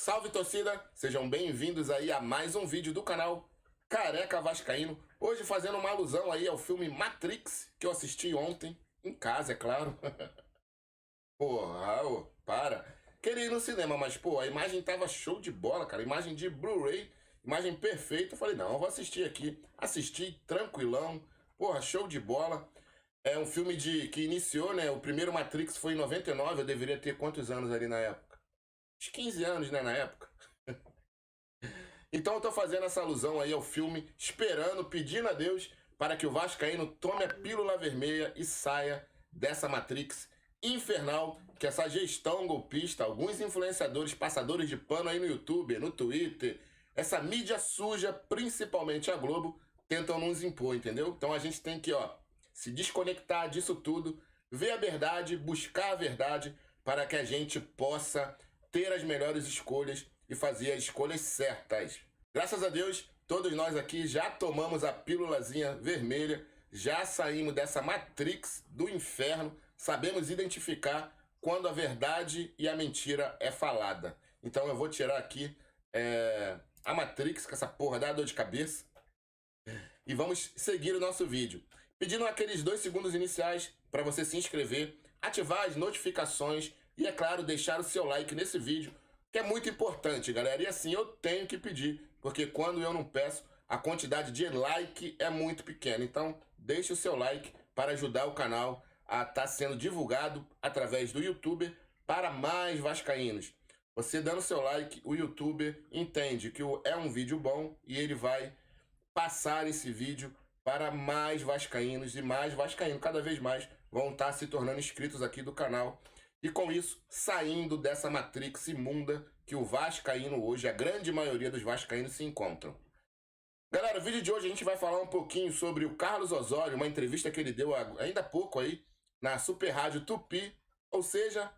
Salve, torcida! Sejam bem-vindos aí a mais um vídeo do canal Careca Vascaíno. Hoje fazendo uma alusão aí ao filme Matrix, que eu assisti ontem, em casa, é claro. Porra, para. Queria ir no cinema, mas, pô, a imagem tava show de bola, cara. Imagem de Blu-ray, imagem perfeita. Eu falei, não, eu vou assistir aqui. Assisti, tranquilão. Porra, show de bola. É um filme que iniciou, né? O primeiro Matrix foi em 99, eu deveria ter quantos anos ali na época? Uns 15 anos, né, na época. Então eu tô fazendo essa alusão aí ao filme, esperando, pedindo a Deus para que o Vascaíno tome a pílula vermelha e saia dessa Matrix infernal, que essa gestão golpista, alguns influenciadores, passadores de pano aí no YouTube, no Twitter, essa mídia suja, principalmente a Globo, tentam nos impor, entendeu? Então a gente tem que, se desconectar disso tudo, ver a verdade, buscar a verdade, para que a gente possa ter as melhores escolhas e fazer as escolhas certas. Graças a Deus, todos nós aqui já tomamos a pílulazinha vermelha, já saímos dessa Matrix do inferno, sabemos identificar quando a verdade e a mentira é falada. Então eu vou tirar aqui a Matrix, com essa porra dá dor de cabeça, e vamos seguir o nosso vídeo. Pedindo aqueles 2 segundos iniciais para você se inscrever, ativar as notificações e, é claro, deixar o seu like nesse vídeo, que é muito importante, galera. E assim, eu tenho que pedir, porque quando eu não peço, a quantidade de like é muito pequena. Então, deixe o seu like para ajudar o canal a estar sendo divulgado através do YouTuber para mais vascaínos. Você dando seu like, o YouTuber entende que é um vídeo bom e ele vai passar esse vídeo para mais vascaínos, e mais vascaínos cada vez mais vão estar se tornando inscritos aqui do canal. E com isso, saindo dessa matrix imunda que o vascaíno hoje, a grande maioria dos vascaínos se encontram. Galera, o vídeo de hoje a gente vai falar um pouquinho sobre o Carlos Osório, uma entrevista que ele deu ainda há pouco aí, na Super Rádio Tupi. Ou seja,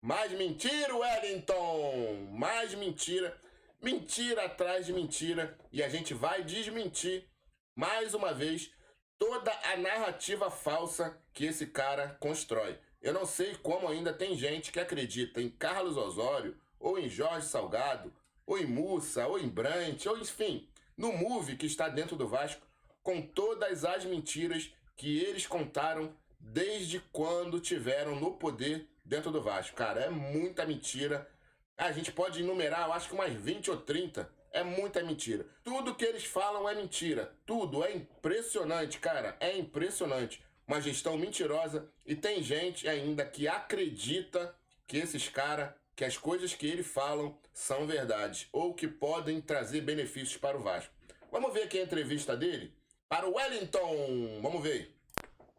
mais mentira, Wellington! Mais mentira, mentira atrás de mentira. E a gente vai desmentir, mais uma vez, toda a narrativa falsa que esse cara constrói. Eu não sei como ainda tem gente que acredita em Carlos Osório, ou em Jorge Salgado, ou em Mussa, ou em Brant, ou enfim, no Move que está dentro do Vasco, com todas as mentiras que eles contaram desde quando tiveram no poder dentro do Vasco. Cara, é muita mentira. A gente pode enumerar, eu acho que umas 20 ou 30. É muita mentira. Tudo que eles falam é mentira. Tudo. É impressionante, cara. É impressionante. Uma gestão mentirosa, e tem gente ainda que acredita que esses caras, que as coisas que eles falam são verdade, ou que podem trazer benefícios para o Vasco. Vamos ver aqui a entrevista dele para o Wellington. Vamos ver.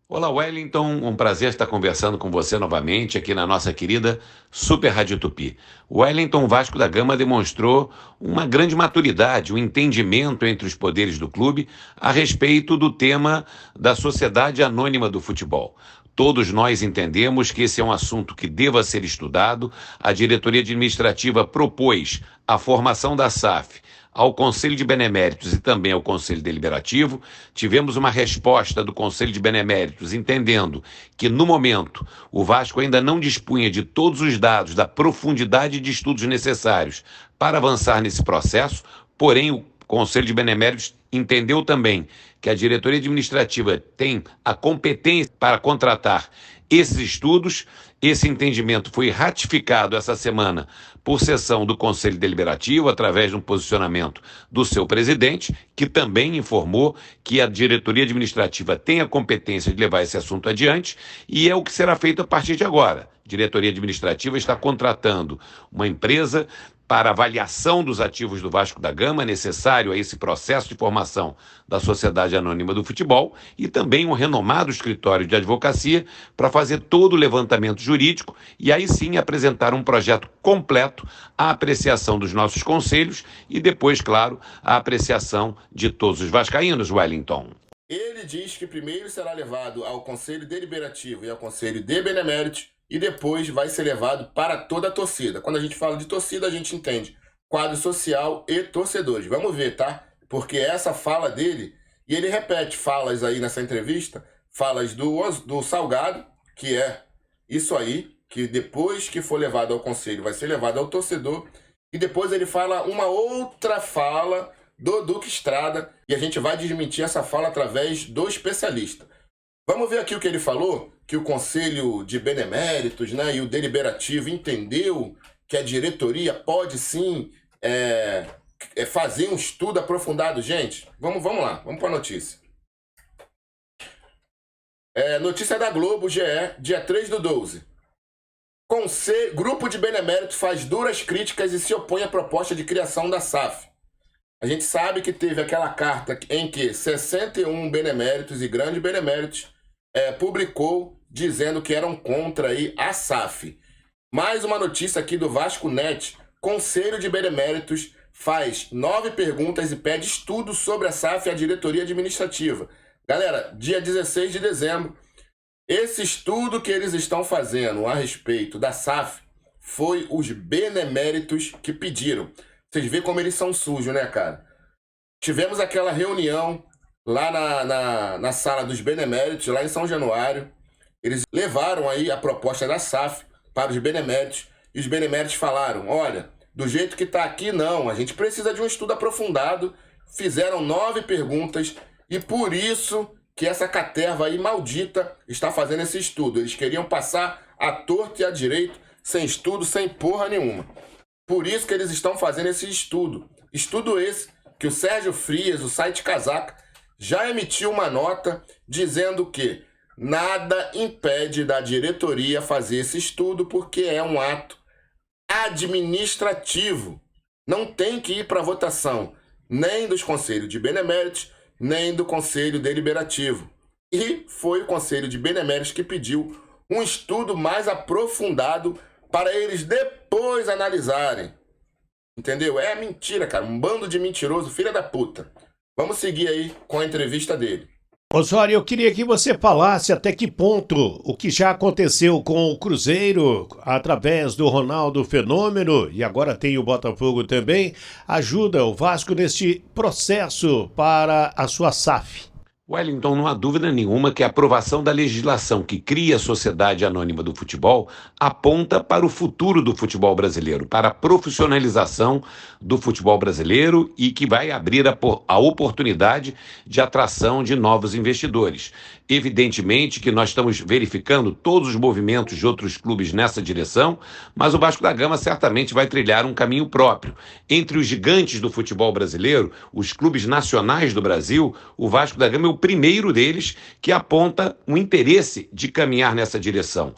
Olá, Wellington, um prazer estar conversando com você novamente aqui na nossa querida Super Rádio Tupi. O Wellington Vasco da Gama demonstrou uma grande maturidade, um entendimento entre os poderes do clube a respeito do tema da sociedade anônima do futebol. Todos nós entendemos que esse é um assunto que deva ser estudado. A diretoria administrativa propôs a formação da SAF ao Conselho de Beneméritos e também ao Conselho Deliberativo. Tivemos uma resposta do Conselho de Beneméritos entendendo que, no momento, o Vasco ainda não dispunha de todos os dados da profundidade de estudos necessários para avançar nesse processo, porém o Conselho de Beneméritos entendeu também que a diretoria administrativa tem a competência para contratar esses estudos. Esse entendimento foi ratificado essa semana por sessão do Conselho Deliberativo, através de um posicionamento do seu presidente, que também informou que a diretoria administrativa tem a competência de levar esse assunto adiante, e é o que será feito a partir de agora. A diretoria administrativa está contratando uma empresa para avaliação dos ativos do Vasco da Gama, necessário a esse processo de formação da Sociedade Anônima do Futebol, e também um renomado escritório de advocacia para fazer todo o levantamento jurídico e aí sim apresentar um projeto completo à apreciação dos nossos conselhos e depois, claro, à apreciação de todos os vascaínos, Wellington. Ele diz que primeiro será levado ao Conselho Deliberativo e ao Conselho de Beneméritos, e depois vai ser levado para toda a torcida. Quando a gente fala de torcida, a gente entende quadro social e torcedores. Vamos ver, tá? Porque essa fala dele, e ele repete falas aí nessa entrevista, falas do Salgado, que é isso aí, que depois que for levado ao conselho vai ser levado ao torcedor, e depois ele fala uma outra fala do Duque Estrada e a gente vai desmentir essa fala através do especialista. Vamos ver aqui o que ele falou, que o Conselho de Beneméritos, né, e o Deliberativo entendeu que a diretoria pode sim fazer um estudo aprofundado. Gente, vamos lá, vamos para a notícia. Notícia da Globo, GE, dia 3/12. Grupo de Benemérito faz duras críticas e se opõe à proposta de criação da SAF. A gente sabe que teve aquela carta em que 61 beneméritos e grandes beneméritos publicou dizendo que eram contra aí a SAF. Mais uma notícia aqui do Vasco Net. Conselho de Beneméritos faz 9 perguntas e pede estudo sobre a SAF e a diretoria administrativa. Galera, dia 16 de dezembro, esse estudo que eles estão fazendo a respeito da SAF foi os beneméritos que pediram. Vocês veem como eles são sujos, né, cara? Tivemos aquela reunião lá na sala dos beneméritos, lá em São Januário. Eles levaram aí a proposta da SAF para os beneméritos e os beneméritos falaram, olha, do jeito que está aqui, não, a gente precisa de um estudo aprofundado. Fizeram 9 perguntas e por isso que essa caterva aí maldita está fazendo esse estudo. Eles queriam passar à torto e à direito, sem estudo, sem porra nenhuma. Por isso que eles estão fazendo esse estudo. Estudo esse que o Sérgio Frias, o site Casaca, já emitiu uma nota dizendo que nada impede da diretoria fazer esse estudo porque é um ato administrativo. Não tem que ir para votação nem dos conselhos de beneméritos, nem do Conselho Deliberativo. E foi o Conselho de Beneméritos que pediu um estudo mais aprofundado para eles depois analisarem. Entendeu? É mentira, cara. Um bando de mentiroso, filha da puta. Vamos seguir aí com a entrevista dele. Osório, eu queria que você falasse até que ponto o que já aconteceu com o Cruzeiro, através do Ronaldo Fenômeno, e agora tem o Botafogo também, ajuda o Vasco neste processo para a sua SAF. Wellington, não há dúvida nenhuma que a aprovação da legislação que cria a Sociedade Anônima do Futebol aponta para o futuro do futebol brasileiro, para a profissionalização do futebol brasileiro e que vai abrir a oportunidade de atração de novos investidores. Evidentemente que nós estamos verificando todos os movimentos de outros clubes nessa direção, mas o Vasco da Gama certamente vai trilhar um caminho próprio. Entre os gigantes do futebol brasileiro, os clubes nacionais do Brasil, o Vasco da Gama é o primeiro deles que aponta um interesse de caminhar nessa direção.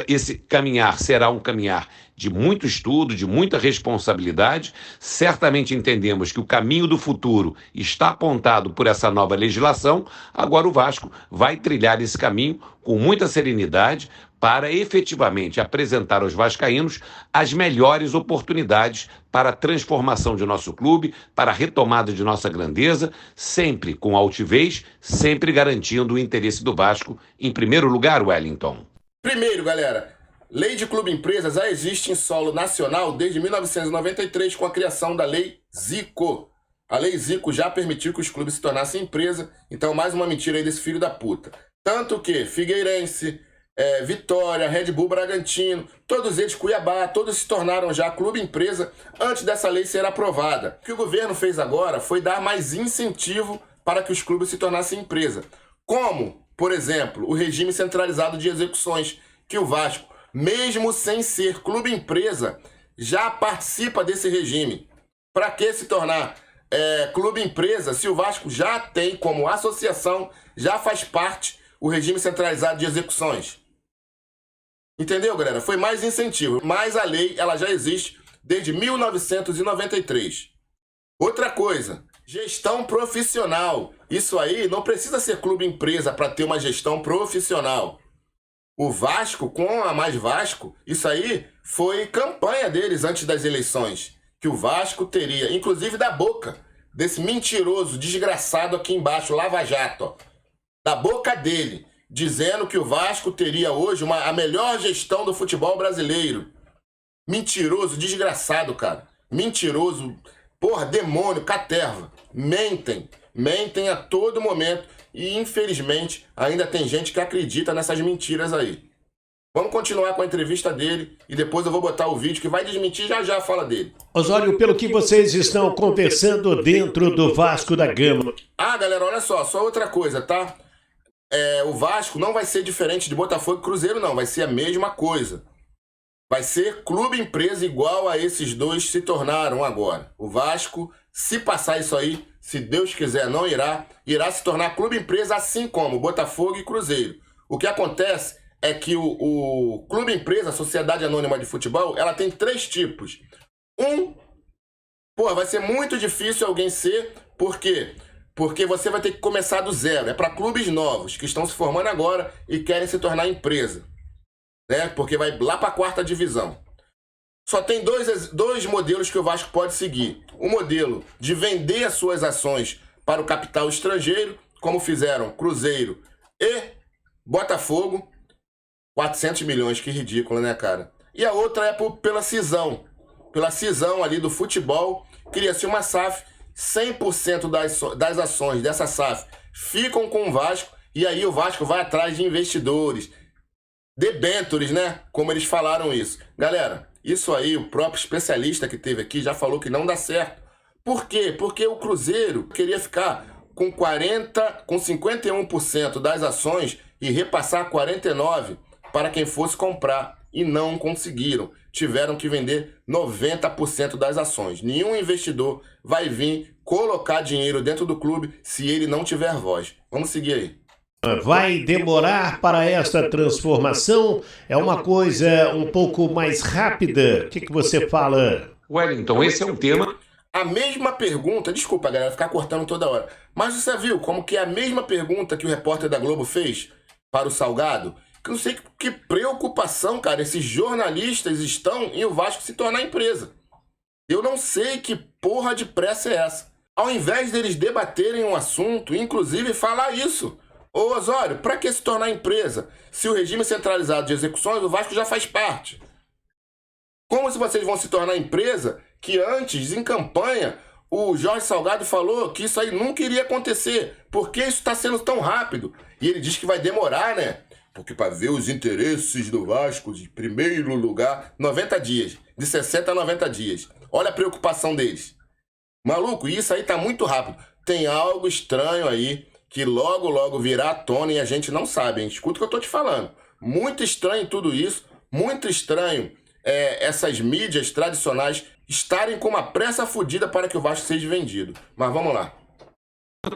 Esse caminhar será um caminhar de muito estudo, de muita responsabilidade. Certamente entendemos que o caminho do futuro está apontado por essa nova legislação. Agora o Vasco vai trilhar esse caminho com muita serenidade para efetivamente apresentar aos vascaínos as melhores oportunidades para a transformação de nosso clube, para a retomada de nossa grandeza, sempre com altivez, sempre garantindo o interesse do Vasco em primeiro lugar, Wellington. Primeiro, galera, lei de clube empresa já existe em solo nacional desde 1993 com a criação da Lei Zico. A Lei Zico já permitiu que os clubes se tornassem empresa, então mais uma mentira aí desse filho da puta. Tanto que Figueirense, Vitória, Red Bull Bragantino, todos eles, Cuiabá, todos se tornaram já clube empresa antes dessa lei ser aprovada. O que o governo fez agora foi dar mais incentivo para que os clubes se tornassem empresa. Como, por exemplo, o regime centralizado de execuções, que o Vasco, mesmo sem ser clube empresa, já participa desse regime. Para que se tornar clube empresa se o Vasco já tem como associação, já faz parte o regime centralizado de execuções? Entendeu, galera? Foi mais incentivo. Mas a lei, ela já existe desde 1993. Outra coisa, gestão profissional. Isso aí não precisa ser clube empresa para ter uma gestão profissional. O Vasco, com a Mais Vasco, isso aí foi campanha deles antes das eleições. Que o Vasco teria, inclusive da boca desse mentiroso, desgraçado aqui embaixo, Lava Jato, ó, da boca dele, dizendo que o Vasco teria hoje a melhor gestão do futebol brasileiro. Mentiroso, desgraçado, cara. Mentiroso, porra, demônio, caterva. Mentem a todo momento e, infelizmente, ainda tem gente que acredita nessas mentiras aí. Vamos continuar com a entrevista dele e depois eu vou botar o vídeo que vai desmentir já a fala dele. Osório, pelo que vocês estão conversando dentro do Vasco da Gama. Ah, galera, olha só outra coisa, tá? O Vasco não vai ser diferente de Botafogo e Cruzeiro, não. Vai ser a mesma coisa. Vai ser clube-empresa igual a esses dois se tornaram agora. O Vasco, se passar isso aí, se Deus quiser, não irá se tornar clube-empresa assim como Botafogo e Cruzeiro. O que acontece é que o clube-empresa, a Sociedade Anônima de Futebol, ela tem 3 tipos. Vai ser muito difícil alguém ser, por quê? Porque você vai ter que começar do zero. É para clubes novos, que estão se formando agora e querem se tornar empresa. Né? Porque vai lá para a 4ª divisão. Só tem dois modelos que o Vasco pode seguir. O modelo de vender as suas ações para o capital estrangeiro, como fizeram Cruzeiro e Botafogo. 400 milhões, que ridículo, né, cara? E a outra é pela cisão. Pela cisão ali do futebol, cria-se uma SAF, 100% das ações dessa SAF ficam com o Vasco, e aí o Vasco vai atrás de investidores, debentures, né? Como eles falaram isso. Galera, isso aí, o próprio especialista que teve aqui já falou que não dá certo. Por quê? Porque o Cruzeiro queria ficar com 51% das ações e repassar 49% para quem fosse comprar. E não conseguiram. Tiveram que vender 90% das ações. Nenhum investidor vai vir colocar dinheiro dentro do clube se ele não tiver voz. Vamos seguir aí. Vai demorar para essa transformação? É uma coisa um pouco mais rápida? O que você fala? Wellington, esse é um tema... A mesma pergunta, desculpa galera, ficar cortando toda hora, mas você viu como que é a mesma pergunta que o repórter da Globo fez para o Salgado? Que eu não sei que preocupação, cara, esses jornalistas estão em o Vasco se tornar empresa. Eu não sei que porra de pressa é essa. Ao invés deles debaterem um assunto, inclusive falar isso. Ô Osório, pra que se tornar empresa? Se o regime centralizado de execuções, o Vasco já faz parte. Como se vocês vão se tornar empresa que antes, em campanha, o Jorge Salgado falou que isso aí nunca iria acontecer. Por que isso está sendo tão rápido? E ele diz que vai demorar, né? Porque para ver os interesses do Vasco, de primeiro lugar, 90 dias. De 60 a 90 dias. Olha a preocupação deles. Maluco, isso aí tá muito rápido. Tem algo estranho aí que logo virá à tona e a gente não sabe, hein? Escuta o que eu tô te falando. Muito estranho tudo isso. Muito estranho essas mídias tradicionais estarem com uma pressa fodida para que o Vasco seja vendido. Mas vamos lá.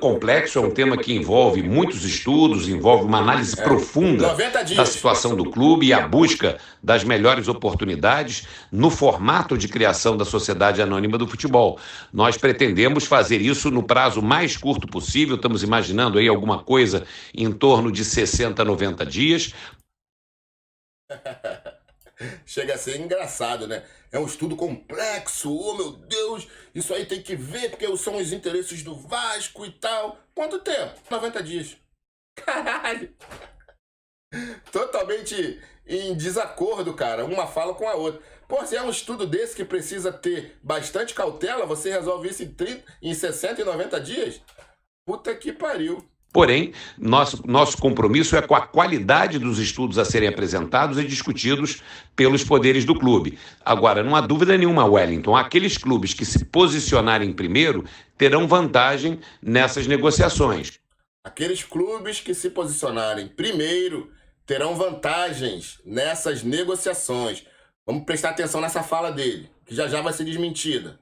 Complexo, é um tema que envolve muitos estudos, envolve uma análise profunda da situação do clube e a busca das melhores oportunidades no formato de criação da Sociedade Anônima do Futebol. Nós pretendemos fazer isso no prazo mais curto possível, estamos imaginando aí alguma coisa em torno de 60 a 90 dias. Chega a ser engraçado, né? É um estudo complexo, oh meu Deus, isso aí tem que ver, porque são os interesses do Vasco e tal. Quanto tempo? 90 dias. Caralho! Totalmente em desacordo, cara, uma fala com a outra. Pô, se é um estudo desse que precisa ter bastante cautela, você resolve isso em 60 e 90 dias? Puta que pariu. Porém, nosso compromisso é com a qualidade dos estudos a serem apresentados e discutidos pelos poderes do clube. Agora, não há dúvida nenhuma, Wellington, aqueles clubes que se posicionarem primeiro terão vantagem nessas negociações. Aqueles clubes que se posicionarem primeiro terão vantagens nessas negociações. Vamos prestar atenção nessa fala dele, que já vai ser desmentida.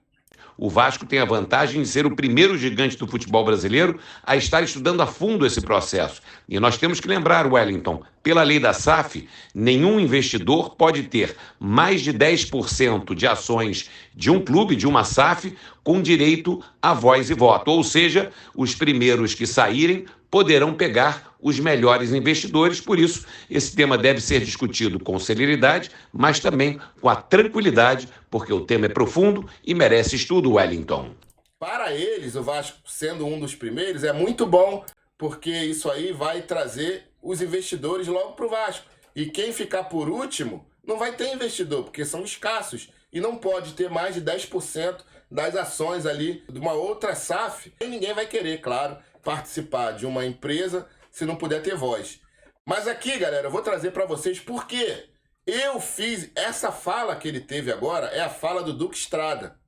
O Vasco tem a vantagem de ser o primeiro gigante do futebol brasileiro a estar estudando a fundo esse processo. E nós temos que lembrar, Wellington, pela lei da SAF, nenhum investidor pode ter mais de 10% de ações de um clube, de uma SAF, com direito a voz e voto. Ou seja, os primeiros que saírem poderão pegar os melhores investidores. Por isso, esse tema deve ser discutido com celeridade, mas também com a tranquilidade, porque o tema é profundo e merece estudo, Wellington. Para eles, o Vasco sendo um dos primeiros, é muito bom, porque isso aí vai trazer os investidores logo para o Vasco. E quem ficar por último não vai ter investidor, porque são escassos. E não pode ter mais de 10% das ações ali de uma outra SAF. E ninguém vai querer, claro, participar de uma empresa se não puder ter voz. Mas aqui, galera, eu vou trazer para vocês por quê. Eu fiz essa fala que ele teve agora, é a fala do Duque Estrada.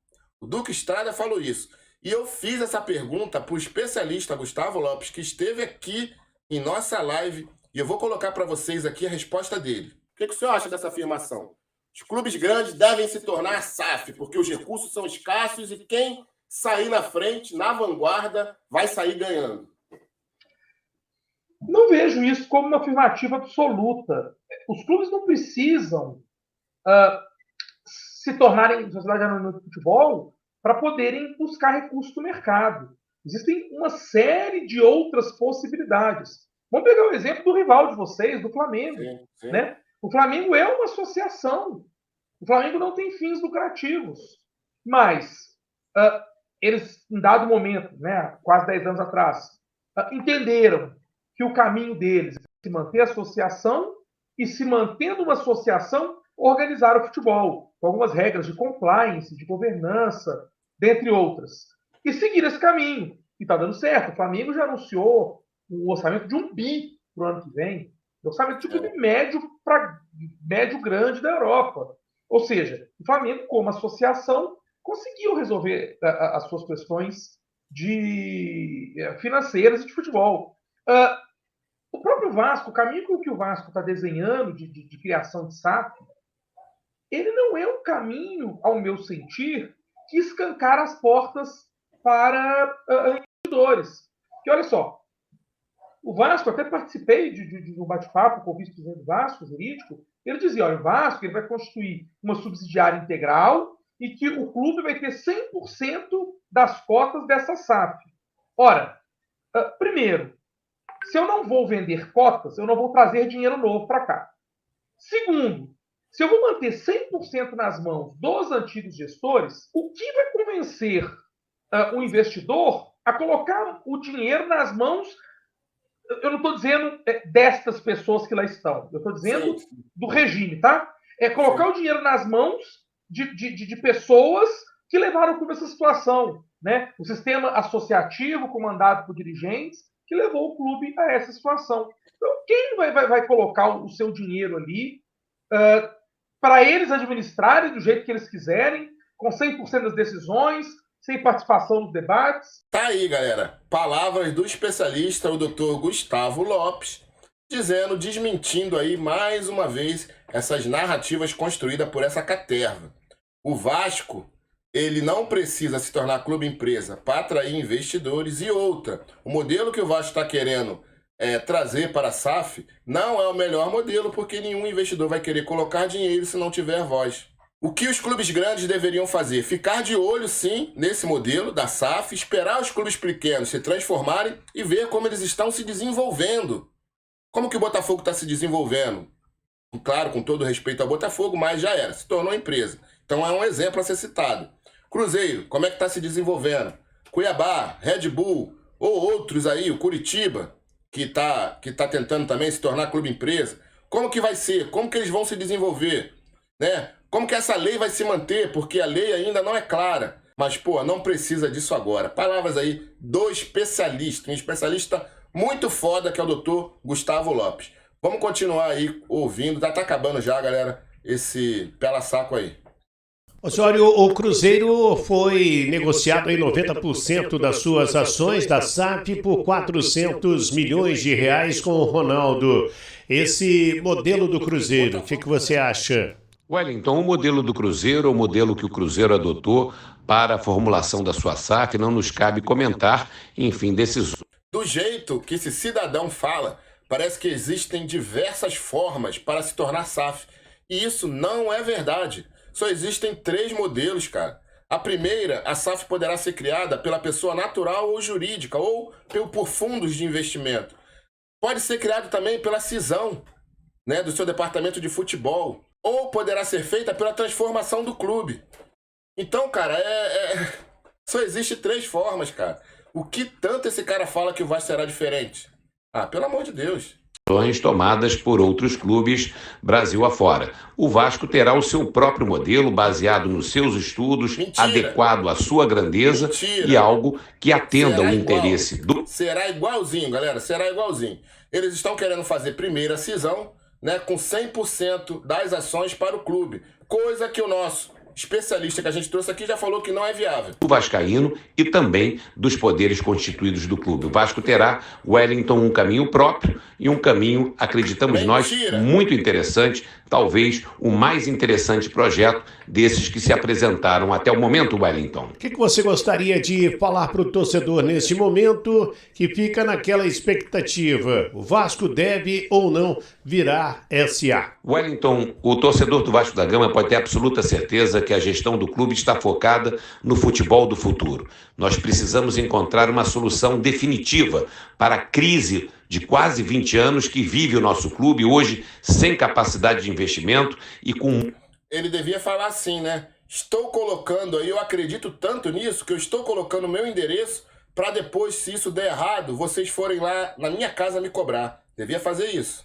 O Duque Estrada falou isso. E eu fiz essa pergunta para o especialista Gustavo Lopes, que esteve aqui em nossa live, e eu vou colocar para vocês aqui a resposta dele. O que o senhor acha dessa afirmação? Os clubes grandes devem se tornar SAF, porque os recursos são escassos e quem sair na frente, na vanguarda, vai sair ganhando. Não vejo isso como uma afirmativa absoluta. Os clubes não precisam se tornarem sociedade anônima de futebol para poderem buscar recursos do mercado. Existem uma série de outras possibilidades. Vamos pegar o exemplo do rival de vocês, do Flamengo. Sim. Né? O Flamengo é uma associação. O Flamengo não tem fins lucrativos. Mas eles, em dado momento, né, quase 10 anos atrás, entenderam que o caminho deles é se manter associação e, se mantendo uma associação, organizar o futebol, com algumas regras de compliance, de governança, dentre outras. E seguir esse caminho. E está dando certo. O Flamengo já anunciou um orçamento de 1 bi para o ano que vem. Um orçamento de clube médio para médio grande da Europa. Ou seja, o Flamengo, como associação, conseguiu resolver as suas questões financeiras e de futebol. O próprio Vasco, o caminho que o Vasco está desenhando de criação de SAF, ele não é um caminho, ao meu sentir, que escancara as portas para investidores. Porque, olha só, o Vasco, até participei de um bate-papo com o vice-presidente do Vasco, jurídico, ele dizia, olha, o Vasco ele vai constituir uma subsidiária integral e que o clube vai ter 100% das cotas dessa SAF. Ora, primeiro, se eu não vou vender cotas, eu não vou trazer dinheiro novo para cá. Segundo, se eu vou manter 100% nas mãos dos antigos gestores, o que vai convencer o investidor a colocar o dinheiro nas mãos, eu não estou dizendo destas pessoas que lá estão, eu estou dizendo do regime, tá? É colocar o dinheiro nas mãos de pessoas que levaram o clube a essa situação, né? O sistema associativo comandado por dirigentes que levou o clube a essa situação. Então, quem vai colocar o seu dinheiro ali para eles administrarem do jeito que eles quiserem, com 100% das decisões, sem participação nos debates? Tá aí, galera. Palavras do especialista, o Dr. Gustavo Lopes, desmentindo aí mais uma vez essas narrativas construídas por essa caterva. O Vasco, ele não precisa se tornar clube-empresa para atrair investidores. E outra, o modelo que o Vasco está querendo trazer para a SAF não é o melhor modelo, porque nenhum investidor vai querer colocar dinheiro se não tiver voz. O que os clubes grandes deveriam fazer? Ficar de olho, sim, nesse modelo da SAF, esperar os clubes pequenos se transformarem e ver como eles estão se desenvolvendo. Como que o Botafogo está se desenvolvendo? Claro, com todo respeito ao Botafogo, mas já era, se tornou empresa. Então é um exemplo a ser citado. Cruzeiro, como é que está se desenvolvendo? Cuiabá, Red Bull, ou outros aí, o Curitiba, que tá tentando também se tornar clube empresa. Como que vai ser? Como que eles vão se desenvolver? Né? Como que essa lei vai se manter? Porque a lei ainda não é clara. Mas, não precisa disso agora. Palavras aí do especialista, um especialista muito foda, que é o doutor Gustavo Lopes. Vamos continuar aí ouvindo. Tá acabando já, galera, esse pela-saco aí. Osório, o Cruzeiro foi negociado em 90% das suas ações da SAF por 400 milhões de reais com o Ronaldo. Esse modelo do Cruzeiro, o que você acha? Wellington, o modelo do Cruzeiro, o modelo que o Cruzeiro adotou para a formulação da sua SAF, não nos cabe comentar, enfim, decisões. Do jeito que esse cidadão fala, parece que existem diversas formas para se tornar SAF. E isso não é verdade. Só existem 3 modelos, cara. A primeira, a SAF poderá ser criada pela pessoa natural ou jurídica, ou por fundos de investimento. Pode ser criado também pela cisão, né, do seu departamento de futebol. Ou poderá ser feita pela transformação do clube. Então, cara, só existe 3 formas, cara. O que tanto esse cara fala que o Vasco será diferente? Ah, pelo amor de Deus. tomadas por outros clubes Brasil afora. O Vasco terá o seu próprio modelo baseado nos seus estudos, Mentira. adequado à sua grandeza Mentira. e algo que atenda Será ao igual. interesse do... Será igualzinho, galera, será igualzinho. Eles estão querendo fazer primeira cisão, né, com 100% das ações para o clube, coisa que o nosso especialista que a gente trouxe aqui já falou que não é viável. do vascaíno e também dos poderes constituídos do clube. O Vasco terá, Wellington, um caminho próprio e um caminho, acreditamos Mentira. nós, muito interessante, talvez o mais interessante projeto desses que se apresentaram até o momento, Wellington. O que você gostaria de falar para o torcedor nesse momento que fica naquela expectativa? O Vasco deve ou não virar SA? Wellington, o torcedor do Vasco da Gama pode ter absoluta certeza que a gestão do clube está focada no futebol do futuro. Nós precisamos encontrar uma solução definitiva para a crise de quase 20 anos que vive o nosso clube, hoje sem capacidade de investimento e com... Ele devia falar assim, né? Estou colocando aí, eu acredito tanto nisso, que eu estou colocando o meu endereço para depois, se isso der errado, vocês forem lá na minha casa me cobrar. Devia fazer isso.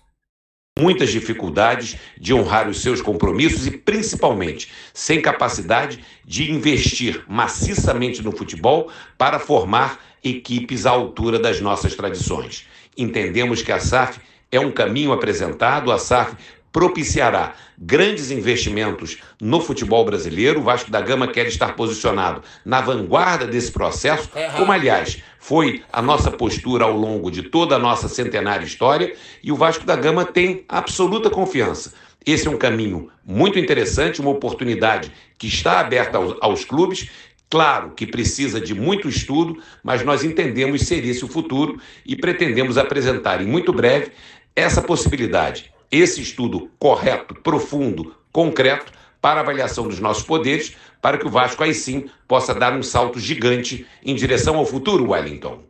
muitas dificuldades de honrar os seus compromissos e, principalmente, sem capacidade de investir maciçamente no futebol para formar equipes à altura das nossas tradições. Entendemos que a SAF é um caminho apresentado, a SAF propiciará grandes investimentos no futebol brasileiro. O Vasco da Gama quer estar posicionado na vanguarda desse processo, como, aliás, foi a nossa postura ao longo de toda a nossa centenária história, e o Vasco da Gama tem absoluta confiança. Esse é um caminho muito interessante, uma oportunidade que está aberta aos clubes. Claro que precisa de muito estudo, mas nós entendemos ser esse o futuro e pretendemos apresentar em muito breve essa possibilidade. Esse estudo correto, profundo, concreto, para avaliação dos nossos poderes, para que o Vasco aí sim possa dar um salto gigante em direção ao futuro, Wellington.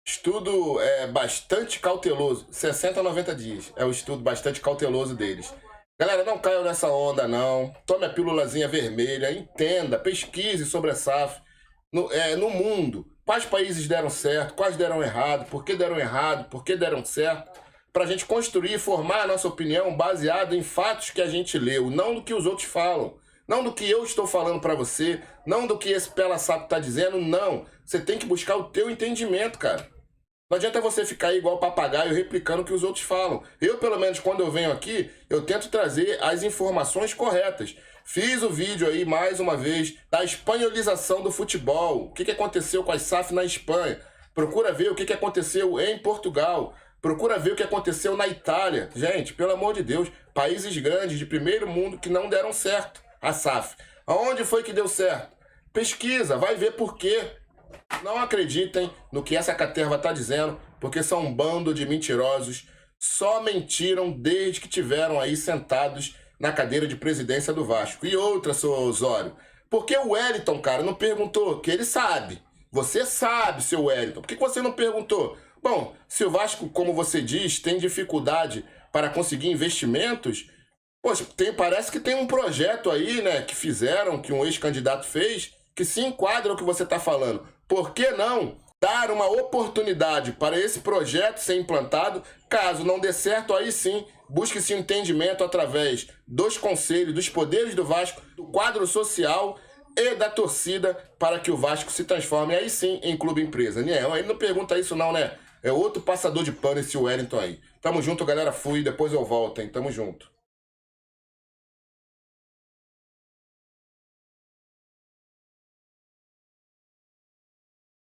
Estudo bastante cauteloso, 60 a 90 dias, é o estudo bastante cauteloso deles. Galera, não caiam nessa onda não, tome a pílulazinha vermelha, entenda, pesquise sobre a SAF no mundo. Quais países deram certo, quais deram errado, por que deram certo, para a gente construir e formar a nossa opinião baseado em fatos que a gente leu, não do que os outros falam, não do que eu estou falando para você, não do que esse Pela Sapo está dizendo, não. Você tem que buscar o teu entendimento, cara. Não adianta você ficar igual papagaio replicando o que os outros falam. Eu, pelo menos, quando eu venho aqui, eu tento trazer as informações corretas. Fiz o vídeo aí, mais uma vez, da espanholização do futebol. O que aconteceu com as SAF na Espanha. Procura ver o que aconteceu em Portugal. Procura ver o que aconteceu na Itália. Gente, pelo amor de Deus, países grandes de primeiro mundo que não deram certo a SAF. Aonde foi que deu certo? Pesquisa, vai ver por quê. Não acreditem no que essa caterva está dizendo, porque são um bando de mentirosos. Só mentiram desde que tiveram aí sentados na cadeira de presidência do Vasco. E outra, seu Osório, por que o Wellington, cara, não perguntou? Que ele sabe. Você sabe, seu Wellington. Por que você não perguntou? Bom, se o Vasco, como você diz, tem dificuldade para conseguir investimentos, poxa, parece que tem um projeto aí, né, que fizeram, que um ex-candidato fez, que se enquadra o que você está falando. Por que não dar uma oportunidade para esse projeto ser implantado? Caso não dê certo, aí sim, busque-se um entendimento através dos conselhos, dos poderes do Vasco, do quadro social e da torcida, para que o Vasco se transforme aí sim em clube empresa. Ele não pergunta isso não, né? É outro passador de pano esse Wellington aí. Tamo junto, galera. Fui, depois eu volto, hein? Tamo junto.